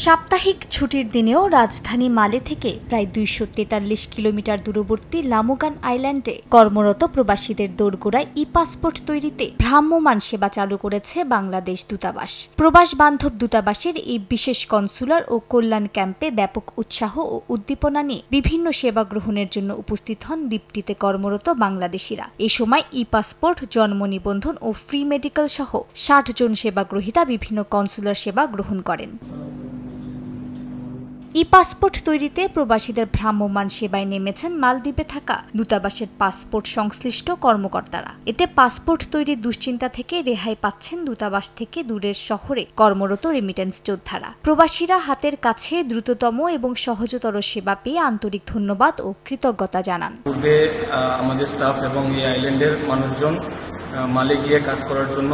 সাপ্তাহিক ছুটির দিনেও রাজধানী মালে থেকে প্রায় ২৪৩ কিলোমিটার দূরবর্তী লামুগান আইল্যান্ডে কর্মরত প্রবাসীদের দোরগোড়ায় ই-পাসপোর্ট তৈরিতে ভ্রাম্যমাণ সেবা চালু করেছে বাংলাদেশ দূতাবাস। প্রবাস বান্ধব দূতাবাসের এই বিশেষ কনসুলার ও কল্যাণ ক্যাম্পে ব্যাপক উৎসাহ ও উদ্দীপনা নিয়ে বিভিন্ন সেবা গ্রহণের জন্য উপস্থিত হন দ্বীপটিতে কর্মরত বাংলাদেশিরা। এই সময় ই-পাসপোর্ট, জন্ম নিবন্ধন ও ফ্রি মেডিকেল সহ ৬০ জন সেবাগ্রহীতা বিভিন্ন কনসুলার সেবা গ্রহণ করেন। ই-পাসপোর্ট তৈরিতে প্রবাসীদের ভ্রাম্যমাণ সেবায় নেমেছেন মালদ্বীপে থাকা দূতাবাসের পাসপোর্ট সংশ্লিষ্ট কর্মকর্তারা। এতে পাসপোর্ট তৈরির দুশ্চিন্তা থেকে রেহাই পাচ্ছেন দূতাবাস থেকে দূরের শহরে কর্মরত রেমিটেন্স যোদ্ধারা। প্রবাসীরা হাতের কাছে দ্রুততম এবং সহজতর সেবা পেয়ে আন্তরিক ধন্যবাদ ও কৃতজ্ঞতা জানান। পূর্বে আমাদের স্টাফ এবং এই আইল্যান্ডের মানুষজন মালে গিয়ে কাজ করার জন্য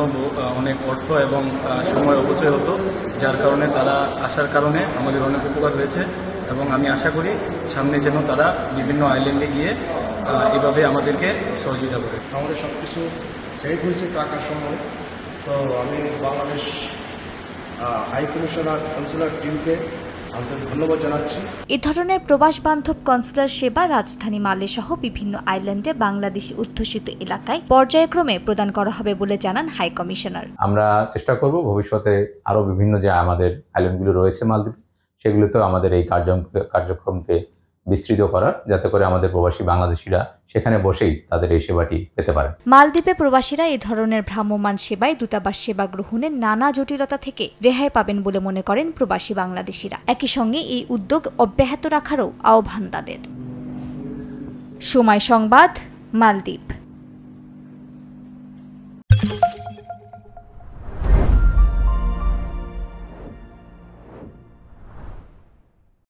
অনেক অর্থ এবং সময় অপচয় হতো, যার কারণে তারা আসার কারণে আমাদের অনেক উপকার হয়েছে এবং আমি আশা করি সামনে যেন তারা বিভিন্ন আইল্যান্ডে গিয়ে এভাবে আমাদেরকে সহযোগিতা করে। আমাদের সব কিছু সেভ হয়েছে টাকার সময়। তো আমি বাংলাদেশ হাই কমিশনার কনসুলার টিমকে ধন্যবাদ জানাচ্ছি। এ ধরনের প্রবাস বান্ধব কনসুলার সেবা রাজধানী মালে সহ বিভিন্ন আইল্যান্ডে বাংলাদেশি অধ্যুষিত এলাকায় পর্যায়ক্রমে প্রদান করা হবে বলে জানান হাই কমিশনার। আমরা চেষ্টা করব ভবিষ্যতে আরো বিভিন্ন যে আমাদের আইল্যান্ডগুলো রয়েছে মালদ্বীপ, সেগুলোতেও আমাদের এই কার্যক্রমকে বিস্তৃত করার, যাতে করে আমাদের প্রবাসী বাংলাদেশিরা সেখানে বসেই তাদের এই সেবাটি পেতে পারেন। মালদ্বীপে প্রবাসীরা এই ধরনের ভ্রাম্যমাণ সেবায় দূতাবাস সেবা গ্রহণের নানা জটিলতা থেকে রেহাই পাবেন বলে মনে করেন প্রবাসী বাংলাদেশিরা। একই সঙ্গে এই উদ্যোগ অব্যাহত রাখারও আহ্বান তাদের। সময় সংবাদ, মালদ্বীপ।